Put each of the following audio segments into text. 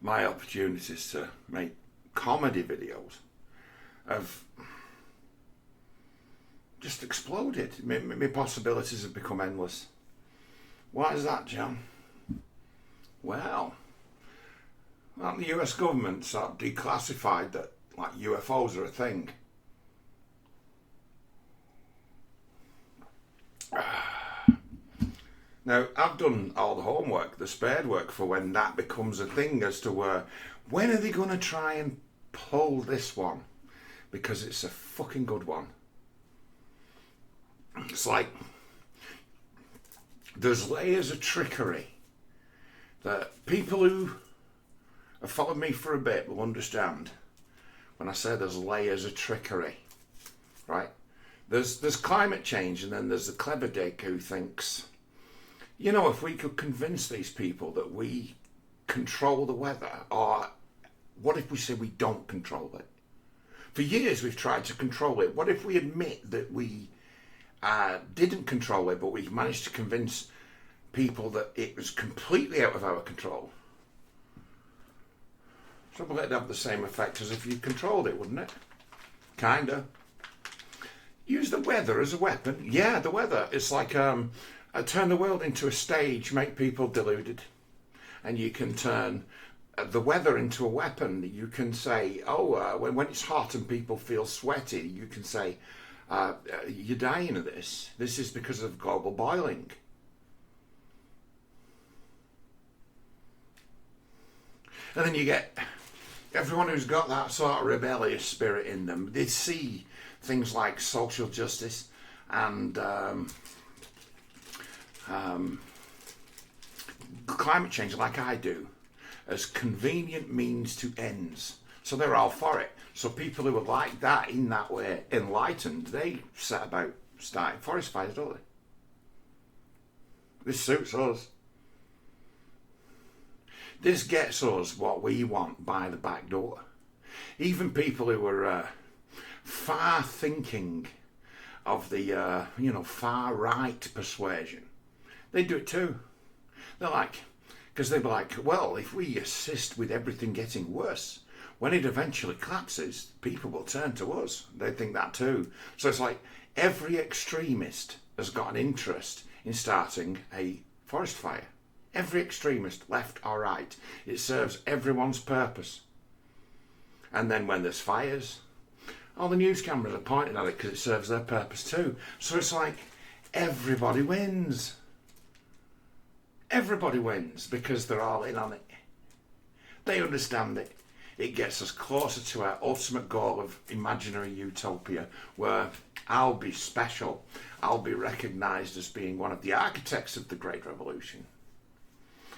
my opportunities to make comedy videos have just exploded. My possibilities have become endless. Why is that, John? Well, the US government sort of declassified that like UFOs are a thing. Now, I've done all the homework, the spade work for when that becomes a thing as to when are they going to try and pull this one? Because it's a fucking good one. It's like there's layers of trickery that people who have followed me for a bit will understand when I say there's layers of trickery, right? There's climate change, and then there's the clever dick who thinks, you know, if we could convince these people that we control the weather, or what if we say we don't control it? For years we've tried to control it. What if we admit that we didn't control it, but we managed to convince people that it was completely out of our control? Probably it'd have the same effect as if you controlled it, wouldn't it? Kinda. Use the weather as a weapon. Yeah, the weather. It's like turn the world into a stage, make people deluded. And you can turn the weather into a weapon. You can say, when it's hot and people feel sweaty, you can say, you're dying of this. This is because of global boiling. And then you get everyone who's got that sort of rebellious spirit in them. They see things like social justice and climate change, like I do, as convenient means to ends. So they're all for it. So people who are like that, in that way, enlightened, they set about starting forest fires, don't they? This suits us. This gets us what we want by the back door. Even people who are far thinking of the far right persuasion, they do it too. They're like, because they'd be like, well, if we assist with everything getting worse, when it eventually collapses, people will turn to us. They think that too. So it's like every extremist has got an interest in starting a forest fire. Every extremist, left or right, it serves everyone's purpose. And then when there's fires, all the news cameras are pointing at it because it serves their purpose too. So it's like everybody wins. Everybody wins because they're all in on it. They understand it. It gets us closer to our ultimate goal of imaginary utopia, where I'll be special. I'll be recognised as being one of the architects of the Great Revolution.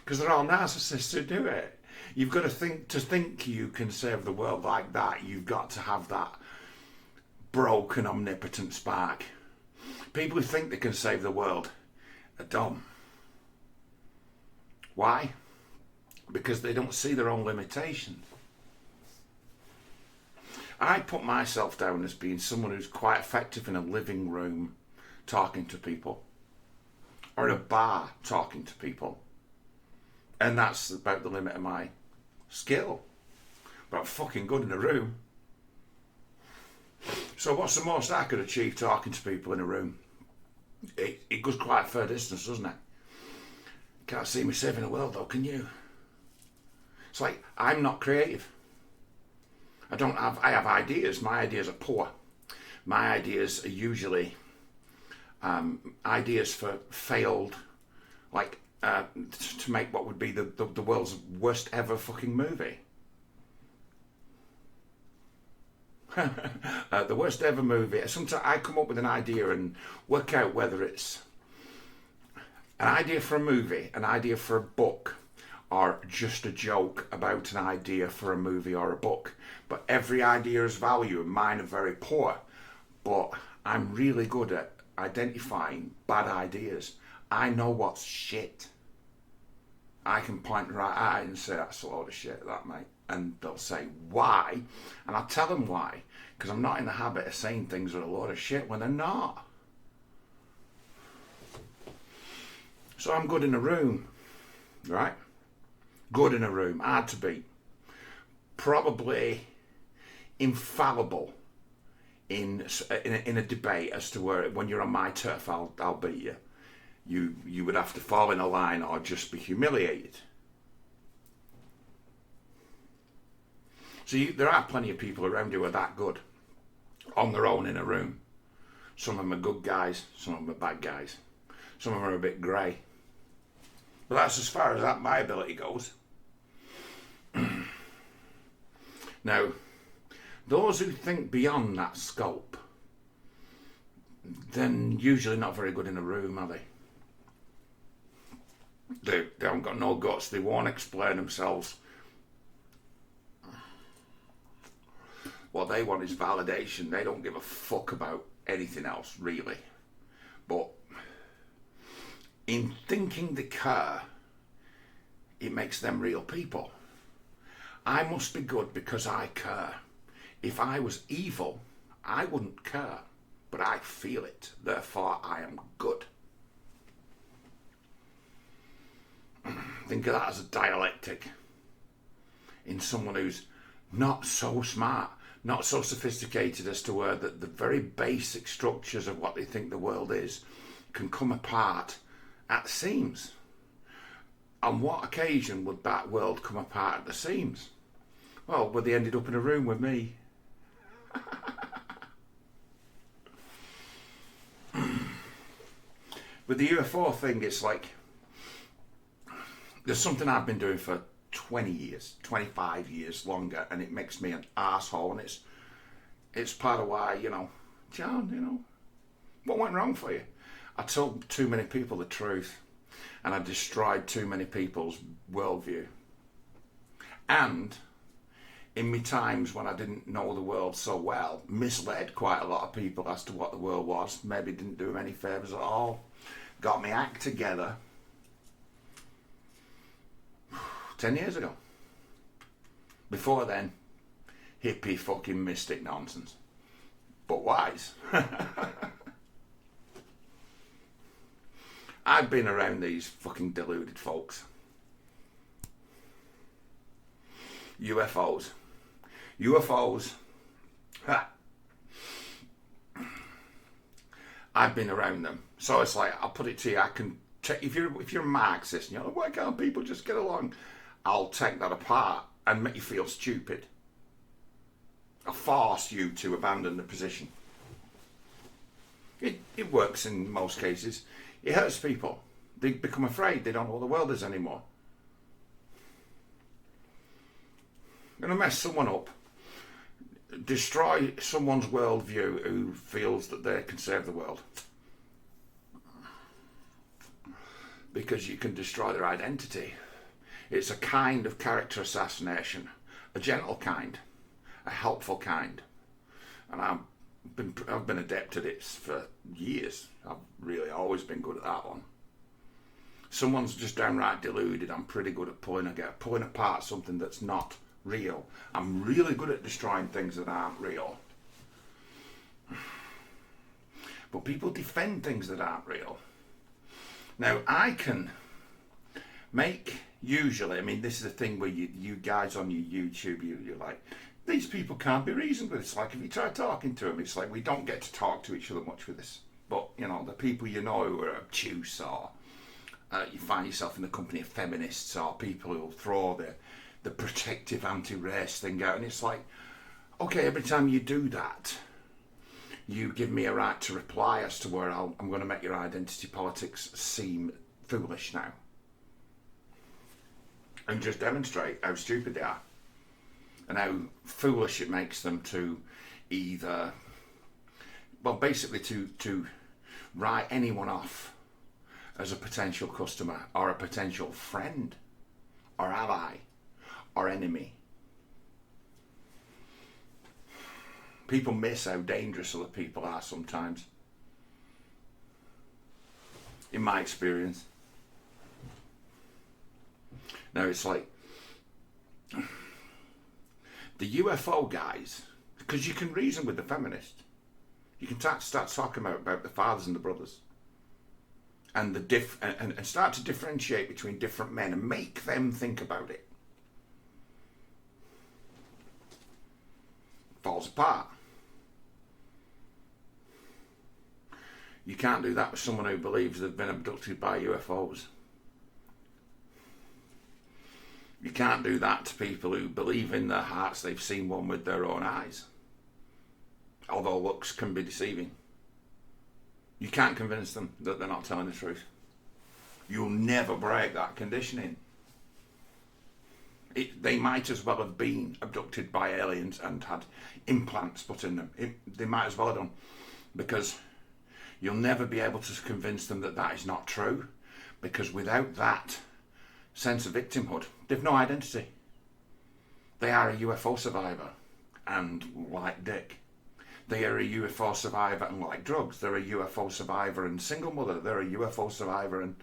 Because they're all narcissists who do it. You've got to think you can save the world like that. You've got to have that broken, omnipotent spark. People who think they can save the world are dumb. Why? Because they don't see their own limitations. I put myself down as being someone who's quite effective in a living room talking to people, or in a bar talking to people. And that's about the limit of my skill. But I'm fucking good in a room. So what's the most I could achieve talking to people in a room? It goes quite a fair distance, doesn't it? Can't see me saving the world though, can you? It's like, I'm not creative. I have ideas. My ideas are poor. My ideas are usually ideas for failed, like, to make what would be the world's worst ever fucking movie. The worst ever movie. Sometimes I come up with an idea and work out whether it's an idea for a movie, an idea for a book, or just a joke about an idea for a movie or a book. But every idea has value, and mine are very poor. But I'm really good at identifying bad ideas. I know what's shit. I can point right at it and say, that's a load of shit, that, mate. And they'll say, why? And I'll tell them why. Because I'm not in the habit of saying things are a load of shit when they're not. So I'm good in a room, right? Good in a room, hard to beat. probably infallible in a debate as to where, when you're on my turf, I'll beat you. You would have to fall in a line or just be humiliated. So there are plenty of people around who are that good on their own in a room. Some of them are good guys, some of them are bad guys. Some of them are a bit grey. But that's as far as my ability goes. Now, those who think beyond that scope, then usually not very good in a room, are they? They haven't got no guts. They won't explain themselves. What they want is validation. They don't give a fuck about anything else, really. But in thinking they care, it makes them real people. I must be good because I care. If I was evil, I wouldn't care. But I feel it. Therefore, I am good. Think of that as a dialectic in someone who's not so smart, not so sophisticated as to where the very basic structures of what they think the world is can come apart at the seams. On what occasion would that world come apart at the seams? Well, when they ended up in a room with me. With the U.F.O thing, it's like, there's something I've been doing for 20 years, 25 years longer, and it makes me an arsehole, and it's part of why, John, what went wrong for you? I told too many people the truth, and I destroyed too many people's worldview. And in my times when I didn't know the world so well, misled quite a lot of people as to what the world was, maybe didn't do them any favours at all, got my act together 10 years ago. Before then, hippie fucking mystic nonsense. But wise. I've been around these fucking deluded folks. U.F.Os. U.F.Os. Ha. I've been around them. So it's like, I'll put it to you, I can take, if you're a Marxist and you're like, why can't people just get along? I'll take that apart and make you feel stupid. I'll force you to abandon the position. It works in most cases. It hurts people. They become afraid. They don't know what the world is anymore. You're going to mess someone up, destroy someone's worldview who feels that they can save the world. Because you can destroy their identity. It's a kind of character assassination, a gentle kind, a helpful kind. And I've been adept at it for years. I've really always been good at that one. Someone's just downright deluded. I'm pretty good at pulling apart something that's not real. I'm really good at destroying things that aren't real. But people defend things that aren't real. Now, I can make, usually, this is a thing where you guys on your YouTube, you're like, these people can't be reasoned with. It's like, if you try talking to them, it's like, we don't get to talk to each other much with this. But, the people who are obtuse, or you find yourself in the company of feminists, or people who will throw the protective anti-race thing out, and it's like, okay, every time you do that, you give me a right to reply as to where I'm going to make your identity politics seem foolish now. And just demonstrate how stupid they are. And how foolish it makes them to either, basically to write anyone off as a potential customer, or a potential friend, or ally, or enemy. People miss how dangerous other people are sometimes. In my experience. Now it's like, the U.F.O guys, because you can reason with the feminists. You can start talking about the fathers and the brothers. And and start to differentiate between different men and make them think about it. apart. You can't do that with someone who believes they've been abducted by UFOs. You can't do that to people who believe in their hearts they've seen one with their own eyes. Although looks can be deceiving. You can't convince them that they're not telling the truth. You'll never break that conditioning. They might as well have been abducted by aliens and had implants put in them. They might as well have done. Because you'll never be able to convince them that that is not true. Because without that sense of victimhood, they've no identity. They are a UFO survivor and like dick. They are a UFO survivor and like drugs. They're a UFO survivor and single mother. They're a UFO survivor and...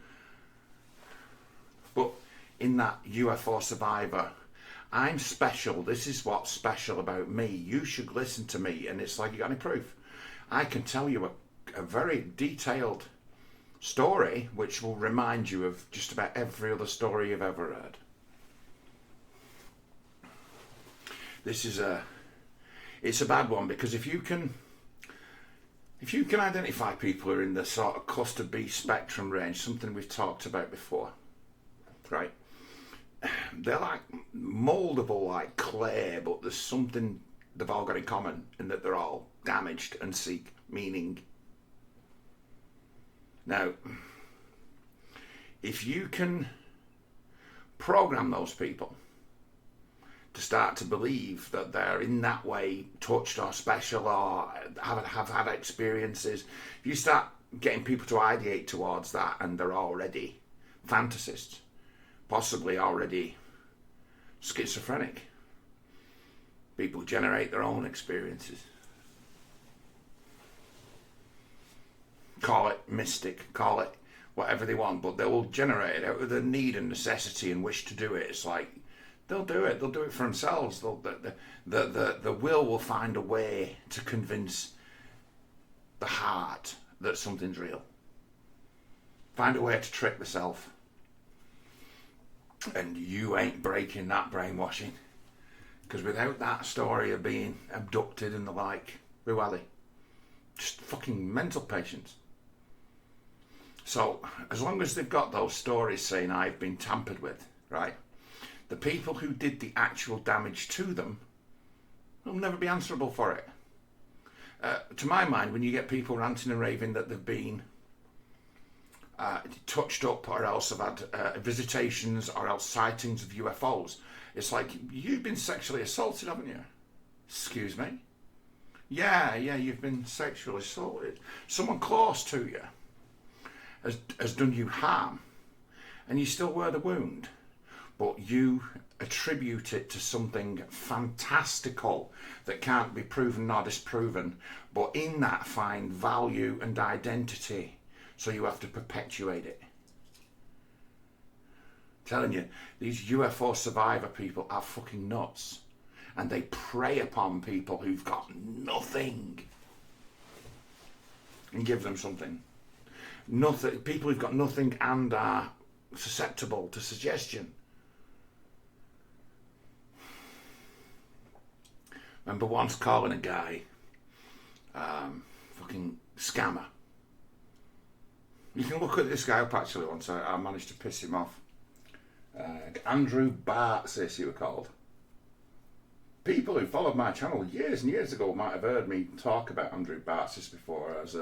But in that UFO survivor, I'm special. This is what's special about me. You should listen to me. And it's like, you got any proof? I can tell you a very detailed story which will remind you of just about every other story you've ever heard. This is it's a bad one, because if you can identify people who are in the sort of cluster B spectrum range, something we've talked about before, right? They're like moldable like clay, but there's something they've all got in common in that they're all damaged and seek meaning. Now, if you can program those people to start to believe that they're in that way touched or special or have had experiences, if you start getting people to ideate towards that and they're already fantasists, possibly already schizophrenic, people generate their own experiences. Call it mystic, call it whatever they want, but they will generate it out of the need and necessity and wish to do it. It's like, they'll do it for themselves. The will find a way to convince the heart that something's real. Find a way to trick the self. And you ain't breaking that brainwashing. Because without that story of being abducted and the like, who are they? Just fucking mental patients. So, as long as they've got those stories saying I've been tampered with, right? The people who did the actual damage to them will never be answerable for it. To my mind, when you get people ranting and raving that they've been touched up or else have had visitations or else sightings of UFOs, it's like, you've been sexually assaulted, haven't you? Excuse me? Yeah, you've been sexually assaulted. Someone close to you has done you harm, and you still wear the wound, but you attribute it to something fantastical that can't be proven nor disproven, but in that find value and identity, so you have to perpetuate it. I'm telling you, these UFO survivor people are fucking nuts, and they prey upon people who've got nothing and give them something. Nothing. People who've got nothing and are susceptible to suggestion. Remember once calling a guy fucking scammer. You can look at this guy up actually once. I managed to piss him off. Andrew Bartsis, he was called. People who followed my channel years and years ago might have heard me talk about Andrew Bartsis before as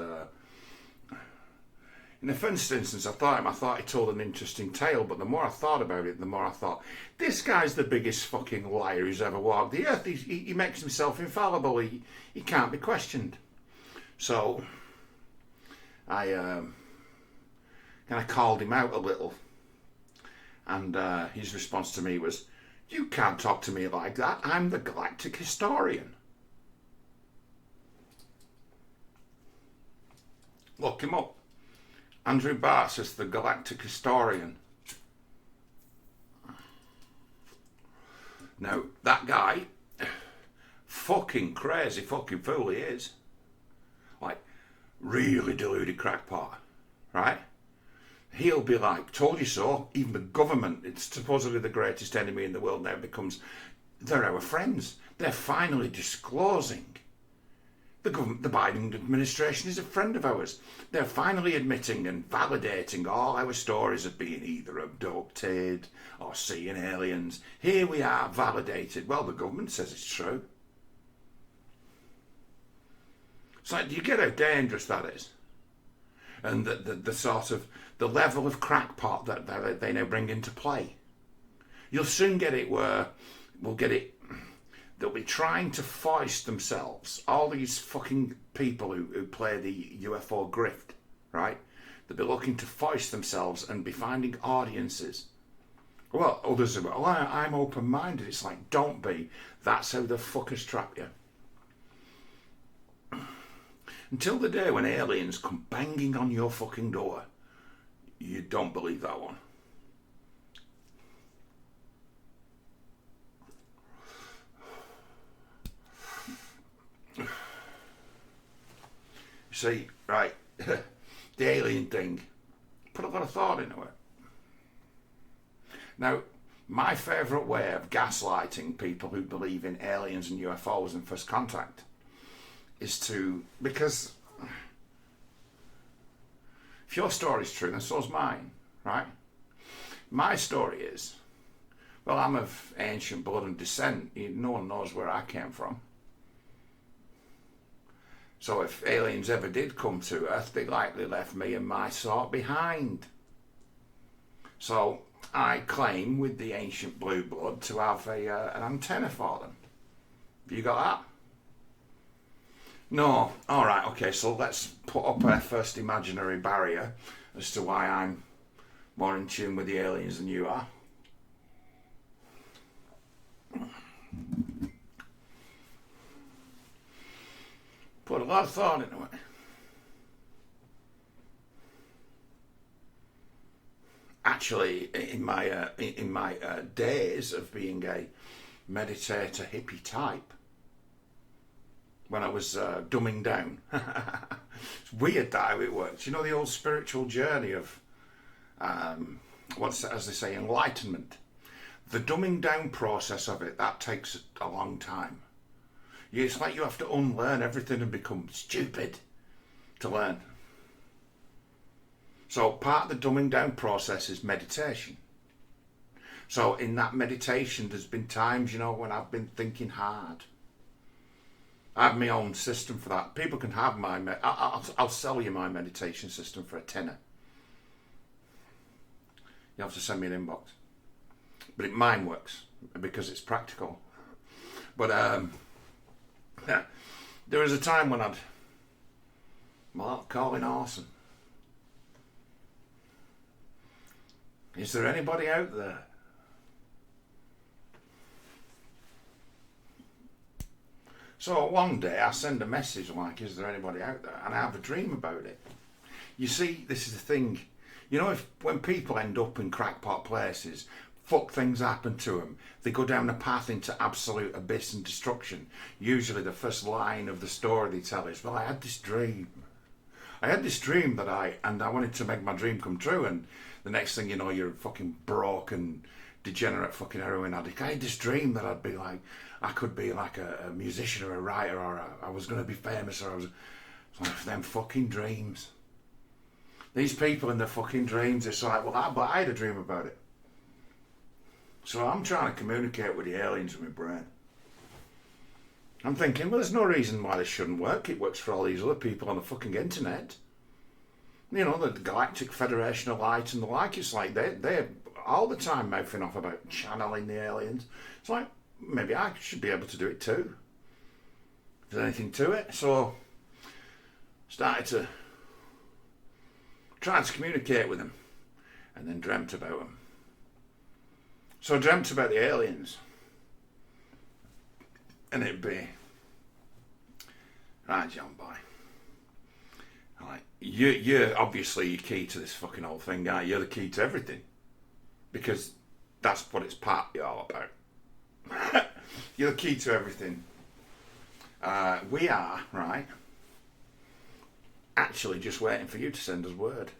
in the first instance, I thought he told an interesting tale, but the more I thought about it, the more I thought, this guy's the biggest fucking liar who's ever walked the earth. He makes himself infallible. He can't be questioned. So I kind of called him out a little, and his response to me was, "You can't talk to me like that. I'm the galactic historian." Look him up. Andrew Bartsis, the galactic historian. Now, that guy, fucking crazy fucking fool he is. Like, really deluded crackpot, right? He'll be like, told you so. Even the government, it's supposedly the greatest enemy in the world now, becomes they're our friends. They're finally disclosing. The Biden administration is a friend of ours. They're finally admitting and validating all our stories of being either abducted or seeing aliens. Here we are, validated. Well, the government says it's true. It's like, do you get how dangerous that is? And the sort of, the level of crackpot that they now bring into play. You'll soon get it where we'll get it. They'll be trying to foist themselves, all these fucking people who play the U.F.O grift, right? They'll be looking to foist themselves and be finding audiences. Well, others are, well, I'm open-minded. It's like, don't be. That's how the fuckers trap you. Until the day when aliens come banging on your fucking door, you don't believe that one. See, right, the alien thing, put a lot of thought into it. Now, my favourite way of gaslighting people who believe in aliens and UFOs and first contact is to, because if your story's true, then so's mine, right? My story is, well, I'm of ancient blood and descent. No one knows where I came from. So if aliens ever did come to Earth, they likely left me and my sort behind. So I claim with the ancient blue blood to have an antenna for them. Have you got that? No. All right, okay, so let's put up a first imaginary barrier as to why I'm more in tune with the aliens than you are. Put a lot of thought into it. Actually, in my days of being a meditator hippie type, when I was dumbing down, it's weird that how it works. You know the old spiritual journey of as they say, enlightenment. The dumbing down process of it, that takes a long time. It's like you have to unlearn everything and become stupid to learn. So part of the dumbing down process is meditation. So in that meditation, there's been times, you know, when I've been thinking hard. I have my own system for that. People can have my, I'll sell you my meditation system for $10. You have to send me an inbox. But mine works because it's practical. But there was a time when I'd calling Orson. Is there anybody out there? So one day I send a message like, is there anybody out there? And I have a dream about it. You see, this is the thing. You know, when people end up in crackpot places, fuck things happen to them, they go down a path into absolute abyss and destruction. Usually the first line of the story they tell is, well, I had this dream. I had this dream that I wanted to make my dream come true, and the next thing you know, you're a fucking broken, degenerate fucking heroin addict. I had this dream that I'd be like, I could be like a musician or a writer, or I was going to be famous, or I was like, them fucking dreams. These people in their fucking dreams, it's like, well, but I had a dream about it. So I'm trying to communicate with the aliens in my brain. I'm thinking, well, there's no reason why this shouldn't work. It works for all these other people on the fucking internet. You know, the Galactic Federation of Light and the like. It's like they're all the time mouthing off about channeling the aliens. It's like, maybe I should be able to do it too. If there's anything to it. So, started to try to communicate with them. And then dreamt about them. So I dreamt about the aliens. And it'd be, right, John boy. Like, you're obviously your key to this fucking whole thing, aren't you? You're the key to everything. Because that's what it's partly all about. You're the key to everything. We are, right, actually just waiting for you to send us word.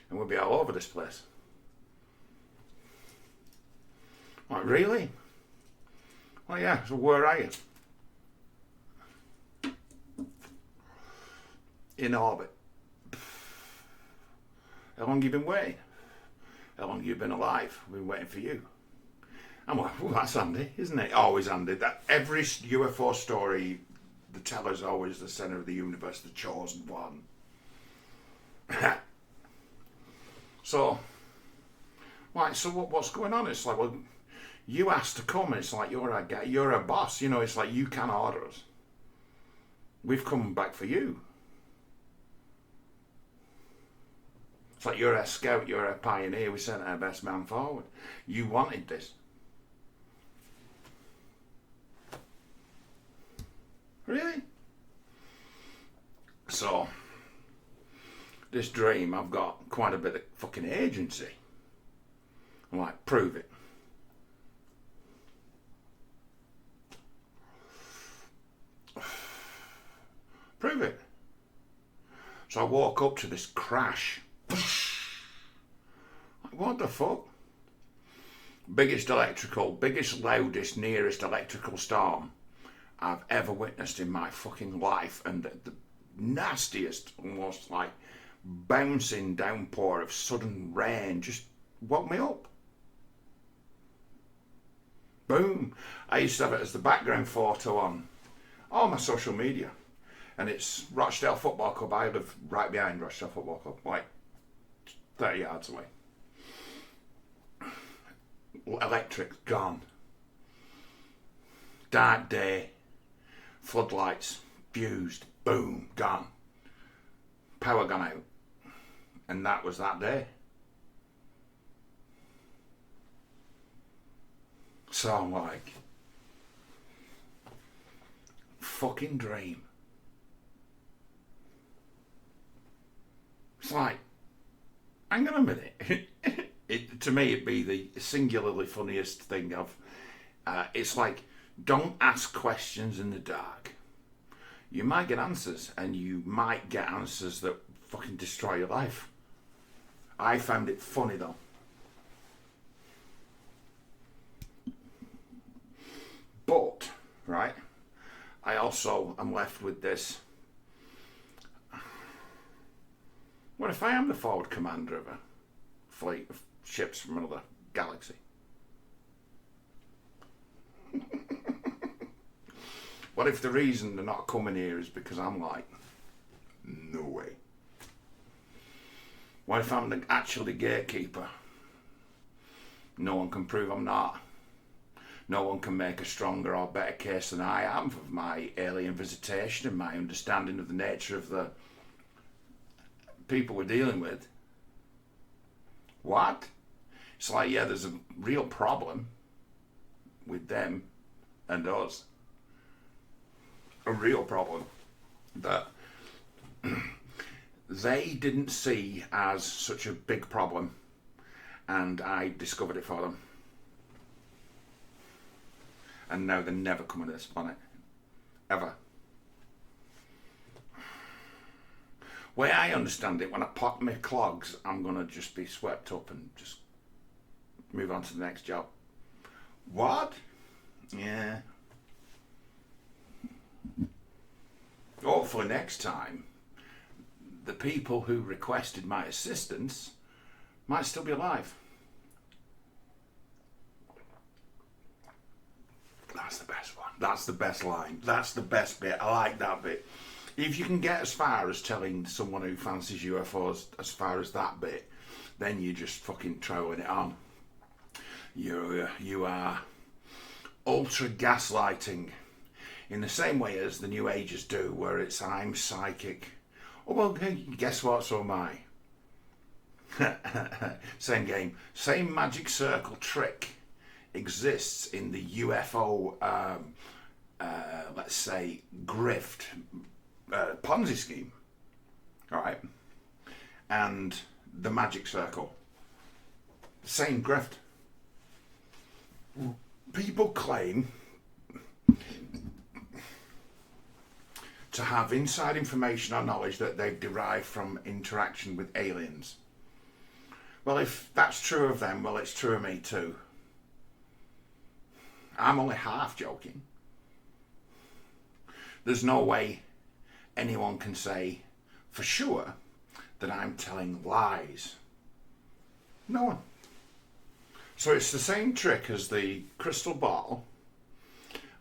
And we'll be all over this place. Like, really? Oh yeah, so where are you? In orbit. How long have you been waiting? How long have you been alive? We've been waiting for you. I'm like, oh, that's handy, isn't it? Always handy. That every UFO story, the teller's always the centre of the universe, the chosen one. So, like, so what's going on? It's like, well, you asked to come, and it's like you're a boss. You know, it's like you can order us. We've come back for you. It's like you're a scout, you're a pioneer. We sent our best man forward. You wanted this. Really? So, this dream, I've got quite a bit of fucking agency. I'm like, prove it. Prove it. So I walk up to this crash. Like, what the fuck? Biggest, loudest, nearest electrical storm I've ever witnessed in my fucking life, and the nastiest, almost like bouncing downpour of sudden rain just woke me up. Boom. I used to have it as the background photo on all my social media, and it's Rochdale Football Club. I live right behind Rochdale Football Club, like 30 yards away. Electric gone. Dark day. Floodlights fused. Boom. Gone. Power gone out. And that was that day. So I'm like, fucking dream. It's like, hang on a minute. To me, it'd be the singularly funniest thing of. It's like, don't ask questions in the dark. You might get answers, and you might get answers that fucking destroy your life. I found it funny though. But, right, I also am left with this. What if I am the forward commander of a fleet of ships from another galaxy? What if the reason they're not coming here is because I'm like, no way. What if I'm actually the gatekeeper? No one can prove I'm not. No one can make a stronger or better case than I am of my alien visitation and my understanding of the nature of the people we're dealing with. What? It's like, yeah, there's a real problem with them and us. A real problem that they didn't see as such a big problem, and I discovered it for them. And now they're never coming to this planet. Ever. Way I understand it, when I pop my clogs, I'm going to just be swept up and just move on to the next job. What? Yeah. Hopefully next time, the people who requested my assistance might still be alive. That's the best one. That's the best line. That's the best bit. I like that bit. If you can get as far as telling someone who fancies UFOs as far as that bit, then you're just fucking throwing it on. You are ultra gaslighting in the same way as the New Agers do, where it's I'm psychic. Oh well, hey, guess what? So am I. Same game, same magic circle trick exists in the U.F.O. Let's say grift Ponzi scheme, all right, and the magic circle, same grift. People claim to have inside information or knowledge that they've derived from interaction with aliens. Well, if that's true of them, well, it's true of me too. I'm only half joking. There's no way anyone can say for sure that I'm telling lies. No one. So it's the same trick as the crystal ball.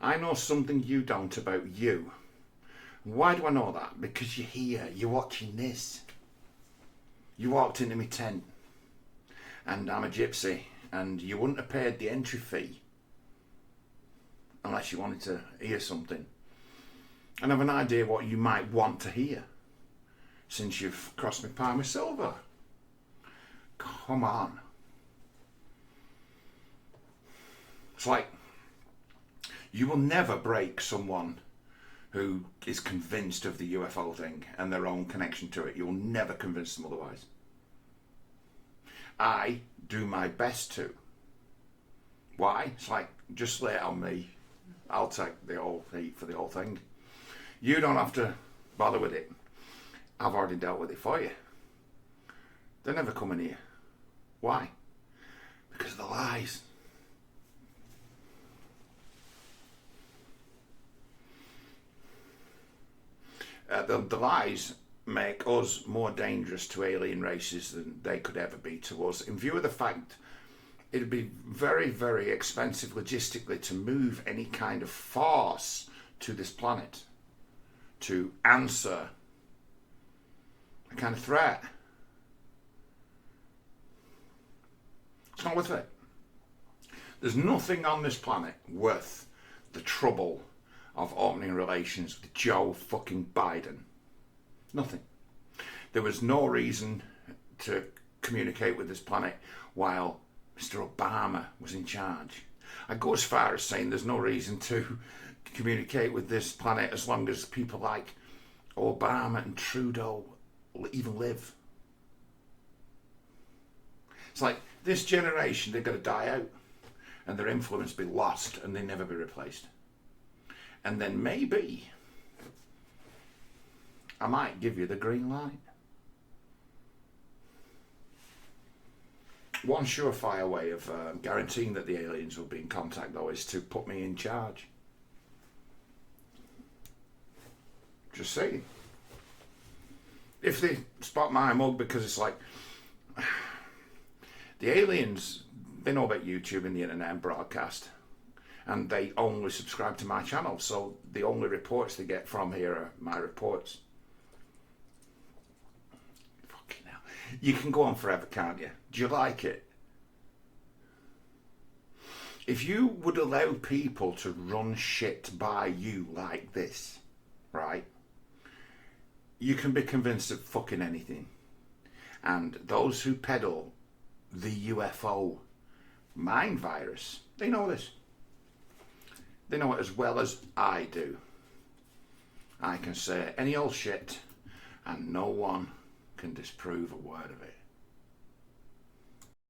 I know something you don't about you. Why do I know that? Because you're here, you're watching this. You walked into my tent, and I'm a gypsy, and you wouldn't have paid the entry fee unless you wanted to hear something. And have an idea what you might want to hear, since you've crossed my palm with silver. Come on. It's like, you will never break someone who is convinced of the UFO thing and their own connection to it. You'll never convince them otherwise. I do my best to. Why? It's like, just lay it on me. I'll take the whole heat for the whole thing. You don't have to bother with it. I've already dealt with it for you. They're never coming here. Why? Because of the lies. The lies make us more dangerous to alien races than they could ever be to us, in view of the fact it'd be very, very expensive logistically to move any kind of force to this planet to answer a kind of threat. It's not worth it. There's nothing on this planet worth the trouble of opening relations with Joe fucking Biden. Nothing. There was no reason to communicate with this planet while Mr. Obama was in charge. I go as far as saying there's no reason to communicate with this planet as long as people like Obama and Trudeau even live. It's like, this generation, they're going to die out and their influence be lost and they never be replaced. And then maybe I might give you the green light. One surefire way of guaranteeing that the aliens will be in contact, though, is to put me in charge. Just saying. If they spot my mug, because it's like, the aliens, they know about YouTube and the internet and broadcast, and they only subscribe to my channel, so the only reports they get from here are my reports. Fucking hell. You can go on forever, can't you? Do you like it? If you would allow people to run shit by you like this, right, you can be convinced of fucking anything. And those who peddle the U.F.O mind virus, they know this. They know it as well as I do. I can say any old shit and no one can disprove a word of it.